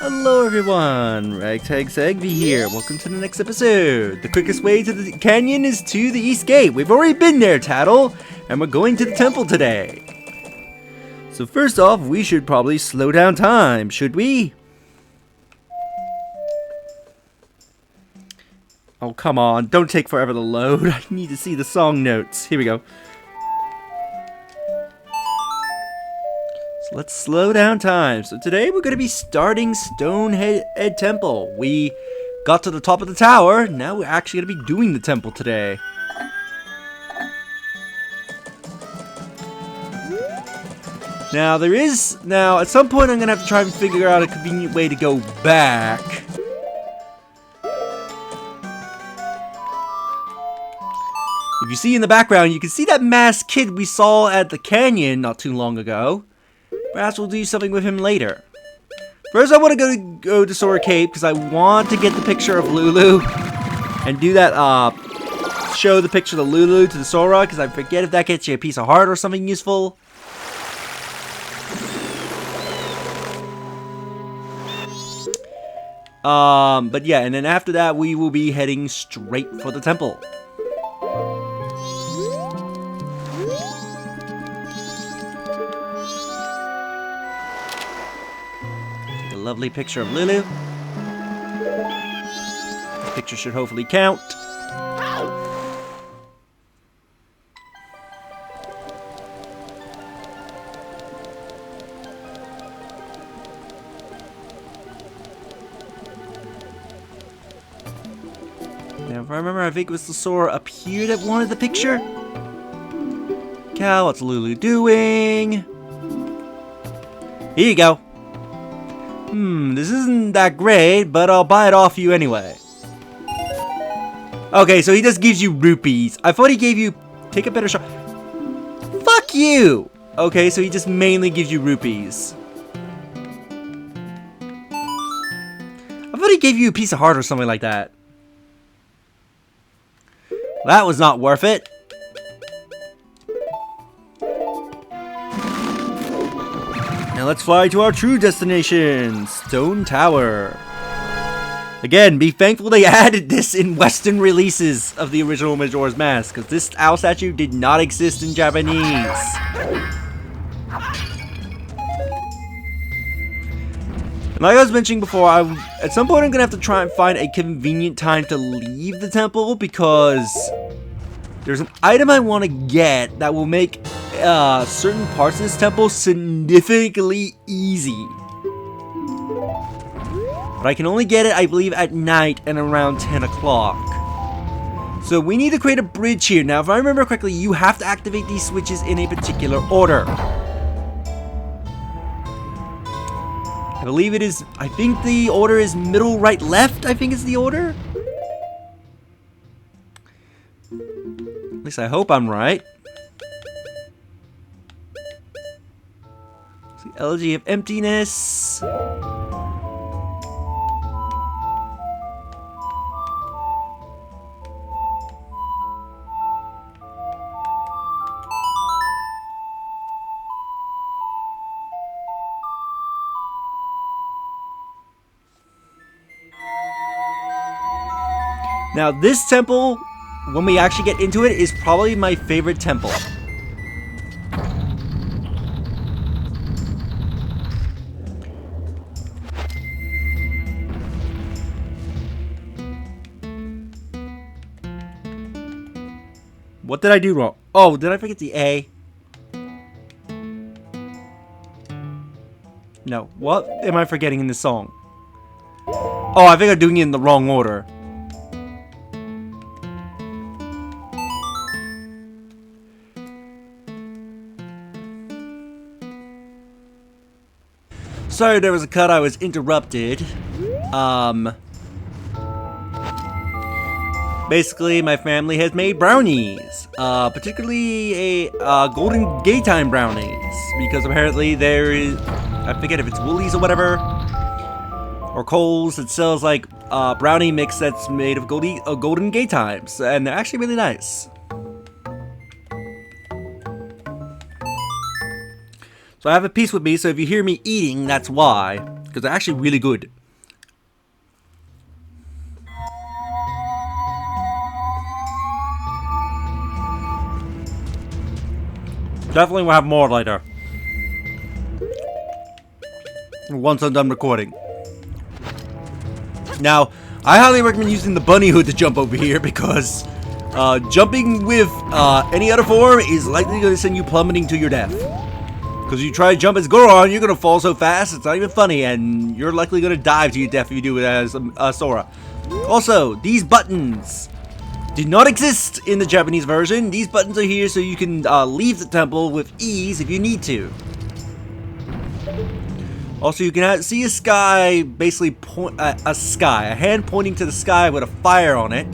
Hello everyone, Ragtag Sagvy here. Welcome to the next episode. The quickest way to the canyon is to the east gate. We've already been there, Tattle, and we're going to the temple today. So first off, we should probably slow down time, should we? Oh, come on, don't take forever to load. I need to see the song notes. Here we go. So let's slow down time. So today we're going to be starting Stonehead Temple. We got to the top of the tower. Now we're actually going to be doing the temple today. Now at some point I'm going to have to try and figure out a convenient way to go back. If you see in the background, you can see that masked kid we saw at the canyon not too long ago. Perhaps we'll do something with him later. First, I want to go to Sora Cape because I want to get the picture of Lulu and do that. Show the picture of Lulu to the Sora because I forget if that gets you a piece of heart or something useful. But yeah, and then after that, we will be heading straight for the temple. Lovely picture of Lulu. This picture should hopefully count. Now, if I remember, I think it was the Sora up here that wanted the picture. Cal, what's Lulu doing? Here you go. This isn't that great, but I'll buy it off you anyway. Okay, so he just gives you rupees. I thought he gave you... Take a better shot. Fuck you! Okay, so he just mainly gives you rupees. I thought he gave you a piece of heart or something like that. That was not worth it. Now let's fly to our true destination, Stone Tower. Again, be thankful they added this in Western releases of the original Majora's Mask, because this owl statue did not exist in Japanese. And like I was mentioning before, at some point I'm going to have to try and find a convenient time to leave the temple, because there's an item I want to get that will make certain parts of this temple significantly easy. But I can only get it, I believe, at night and around 10 o'clock. So we need to create a bridge here. Now, if I remember correctly, you have to activate these switches in a particular order. I believe it is, I think the order is middle, right, left, I think is the order. At least I hope I'm right. Elegy of Emptiness. Now this temple, when we actually get into it, is probably my favorite temple. What did I do wrong? Oh, did I forget the A? No. What am I forgetting in this song? Oh, I think I'm doing it in the wrong order. Sorry, there was a cut. I was interrupted. Basically, my family has made brownies, particularly a golden gaytime brownies, because apparently there is, I forget if it's Woolies or whatever, or Kohl's that sells like brownie mix that's made of golden gaytimes, and they're actually really nice. So I have a piece with me, so if you hear me eating, that's why. because they're actually really good. Definitely will have more later. Once I'm done recording. Now, I highly recommend using the bunny hood to jump over here because jumping with any other form is likely going to send you plummeting to your death. Because you try to jump as Goron, you're going to fall so fast, it's not even funny, and you're likely going to dive to your death if you do it as Sora. Also, these buttons did not exist in the Japanese version. These buttons are here so you can leave the temple with ease if you need to. Also, you can see a sky, basically a hand pointing to the sky with a fire on it.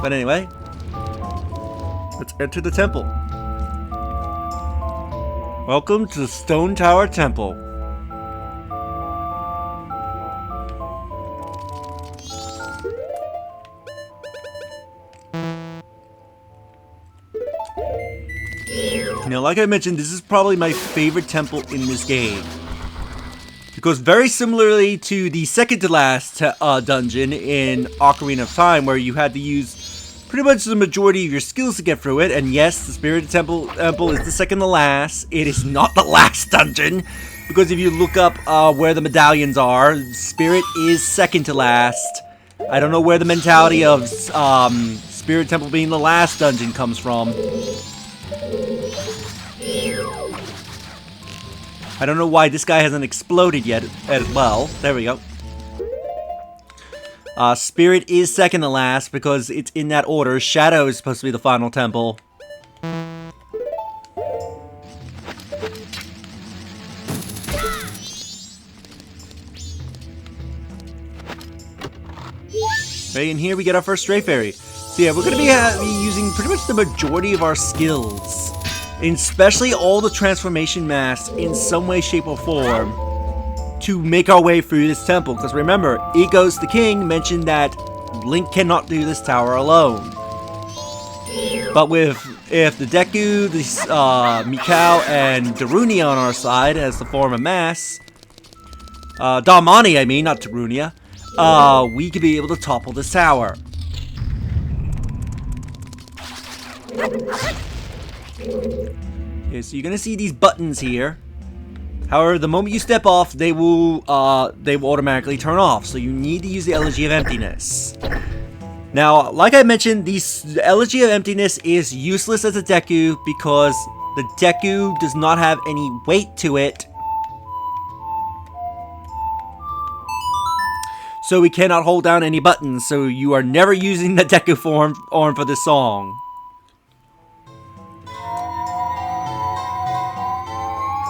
But anyway, let's enter the temple. Welcome to the Stone Tower Temple. Now, like I mentioned, this is probably my favorite temple in this game. Because very similarly to the second to last dungeon in Ocarina of Time, where you had to use pretty much the majority of your skills to get through it, and yes, the Spirit Temple is the second to last. It is not the last dungeon, because if you look up where the medallions are, Spirit is second to last. I don't know where the mentality of Spirit Temple being the last dungeon comes from. I don't know why this guy hasn't exploded yet as well. There we go. Spirit is second to last because it's in that order. Shadow is supposed to be the final temple. Okay, and here we get our first Stray Fairy. So yeah, we're going to be using pretty much the majority of our skills. Especially all the transformation masks in some way, shape, or form to make our way through this temple. Because remember, Egos the King mentioned that Link cannot do this tower alone. But if the Deku, the Mikau, and Darunia on our side as the form of mass, Damani, I mean, not Darunia, we could be able to topple this tower. Okay, so you're gonna see these buttons here. However, the moment you step off, they will automatically turn off. So you need to use the Elegy of Emptiness. Now, like I mentioned, the Elegy of Emptiness is useless as a Deku because the Deku does not have any weight to it. So we cannot hold down any buttons. So you are never using the Deku form for this song.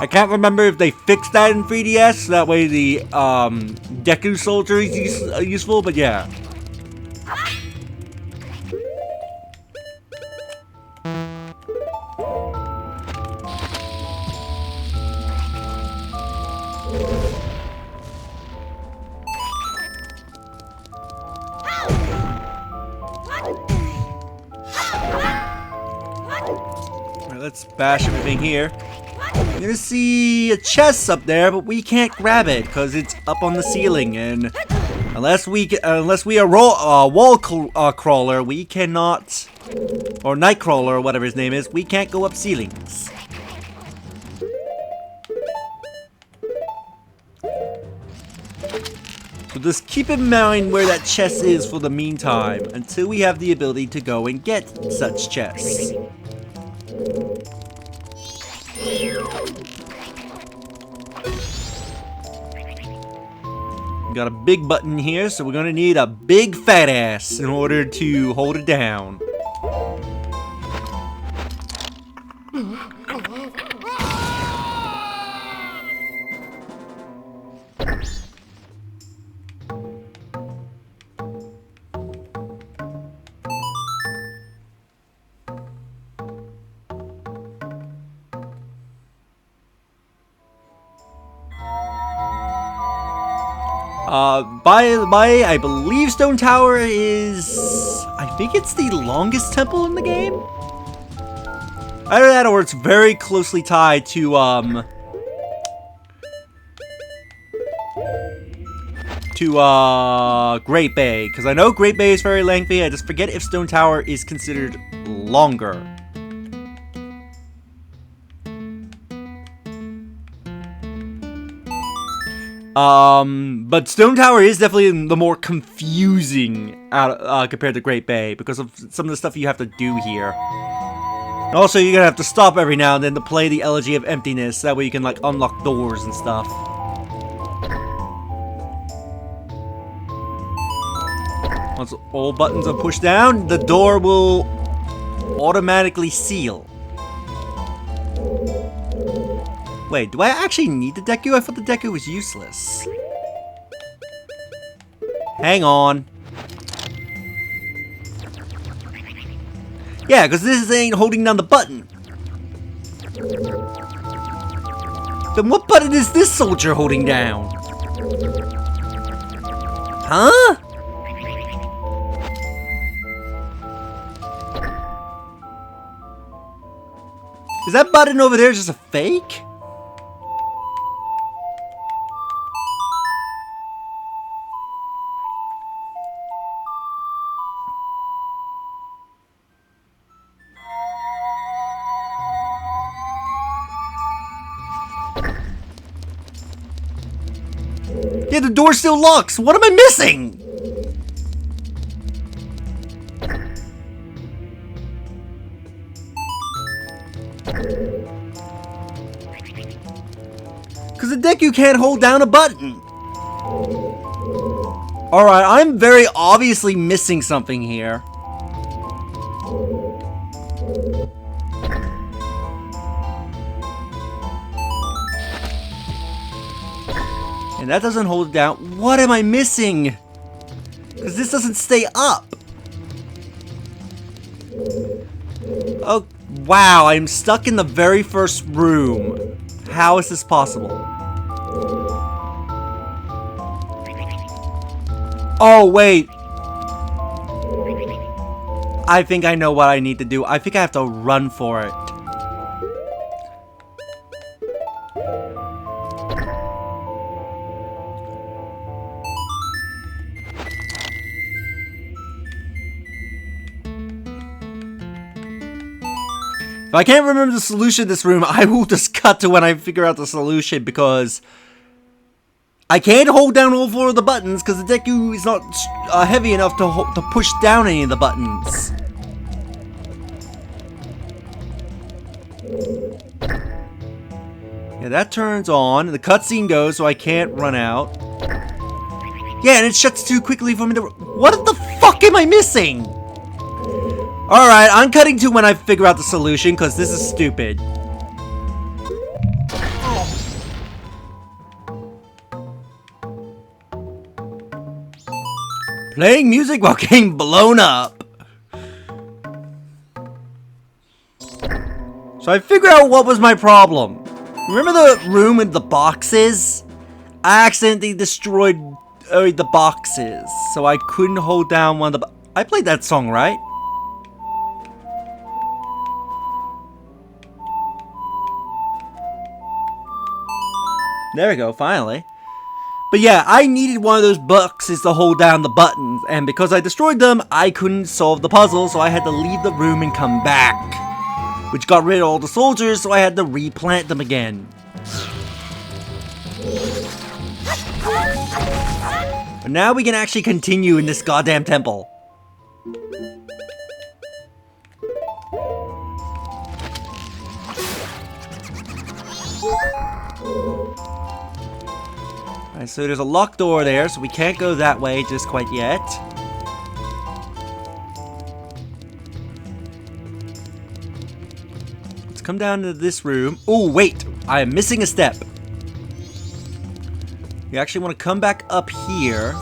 I can't remember if they fixed that in 3DS, so that way the Deku Soldier is useful, but yeah. Alright, let's bash everything here. You're gonna see a chest up there, but we can't grab it because it's up on the ceiling, and unless we are wall crawler, we cannot, or Nightcrawler, or whatever his name is, we can't go up ceilings. So just keep in mind where that chest is for the meantime, until we have the ability to go and get such chests. We got a big button here, so we're gonna need a big fat ass in order to hold it down. By the way, I believe Stone Tower is, I think it's the longest temple in the game? Either that or it's very closely tied to, to Great Bay, because I know Great Bay is very lengthy. I just forget if Stone Tower is considered longer. But Stone Tower is definitely the more confusing compared to Great Bay because of some of the stuff you have to do here. And also, you're gonna have to stop every now and then to play the Elegy of Emptiness. That way you can, like, unlock doors and stuff. Once all buttons are pushed down, the door will automatically seal. Wait, do I actually need the Deku? I thought the Deku was useless. Hang on. Yeah, because this ain't holding down the button. Then what button is this soldier holding down? Huh? Is that button over there just a fake? Yeah, the door still locks. What am I missing? Because the Deku can't hold down a button. Alright, I'm very obviously missing something here. And that doesn't hold it down. What am I missing? Because this doesn't stay up. Oh, wow. I'm stuck in the very first room. How is this possible? Oh, wait. I think I know what I need to do. I think I have to run for it. If I can't remember the solution to this room, I will just cut to when I figure out the solution because I can't hold down all four of the buttons because the Deku is not heavy enough to push down any of the buttons. Yeah, that turns on. The cutscene goes, so I can't run out. Yeah, and it shuts too quickly for me to... What the fuck am I missing? Alright, I'm cutting to when I figure out the solution, because this is stupid. Playing music while getting blown up. So I figured out what was my problem. Remember the room with the boxes? I accidentally destroyed the boxes, so I couldn't hold down one of the... I played that song, right? There we go, finally. But yeah, I needed one of those boxes to hold down the buttons, and because I destroyed them, I couldn't solve the puzzle, so I had to leave the room and come back. Which got rid of all the soldiers, so I had to replant them again. But now we can actually continue in this goddamn temple. Alright, so there's a locked door there, so we can't go that way just quite yet. Let's come down to this room. Oh, wait! I am missing a step. You actually want to come back up here.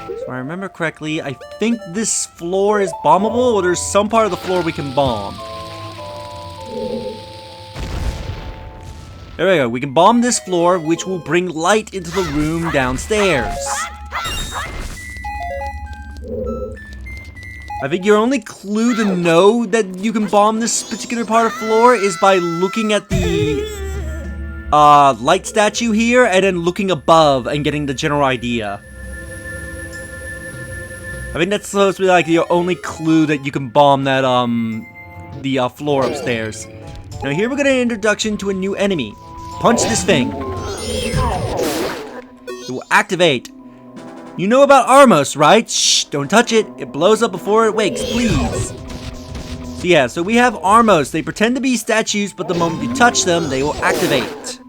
If I remember correctly, I think this floor is bombable, or there's some part of the floor we can bomb. There we go. We can bomb this floor, which will bring light into the room downstairs. I think your only clue to know that you can bomb this particular part of floor is by looking at the light statue here and then looking above and getting the general idea. I think that's supposed to be like your only clue that you can bomb that the floor upstairs. Now here we got an introduction to a new enemy. Punch this thing. It will activate. You know about Armos, right? Shh, don't touch it. It blows up before it wakes, please. So yeah, so we have Armos. They pretend to be statues, but the moment you touch them, they will activate.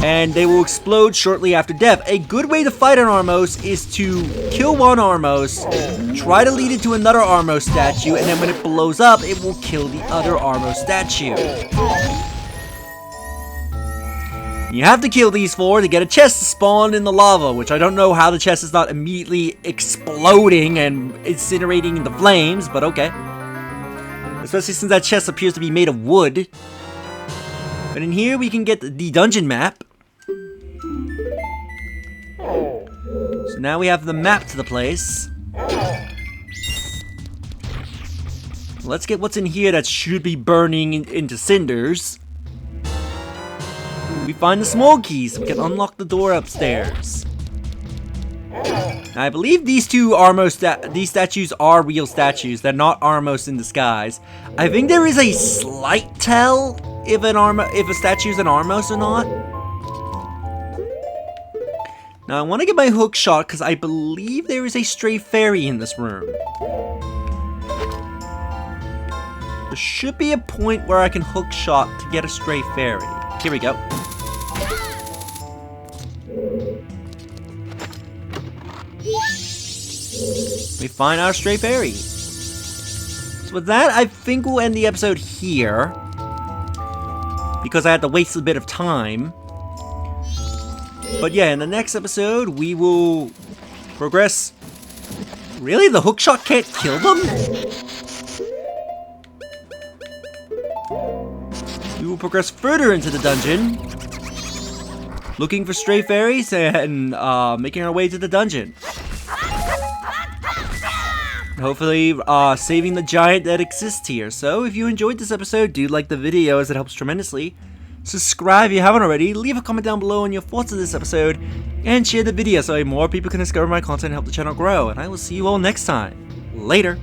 And they will explode shortly after death. A good way to fight an Armos is to kill one Armos, try to lead it to another Armos statue, and then when it blows up, it will kill the other Armos statue. You have to kill these 4 to get a chest to spawn in the lava, which I don't know how the chest is not immediately exploding and incinerating in the flames, but okay. Especially since that chest appears to be made of wood. But in here we can get the dungeon map. So now we have the map to the place. Let's get what's in here that should be burning into cinders. We find the small keys, so we can unlock the door upstairs. Now, I believe these two these statues are real statues. They're not Armos in disguise. I think there is a slight tell if a statue is an Armos or not. Now I want to get my hook shot because I believe there is a stray fairy in this room. There should be a point where I can hook shot to get a stray fairy. Here we go. We find our stray fairy. So with that, I think we'll end the episode here, because I had to waste a bit of time. But yeah, in the next episode, we will progress. Really? The hookshot can't kill them? We will progress further into the dungeon, looking for stray fairies and making our way to the dungeon. Hopefully, saving the giant that exists here. So, if you enjoyed this episode, do like the video as it helps tremendously. Subscribe if you haven't already, leave a comment down below on your thoughts of this episode, and share the video so more people can discover my content and help the channel grow. And I will see you all next time. Later!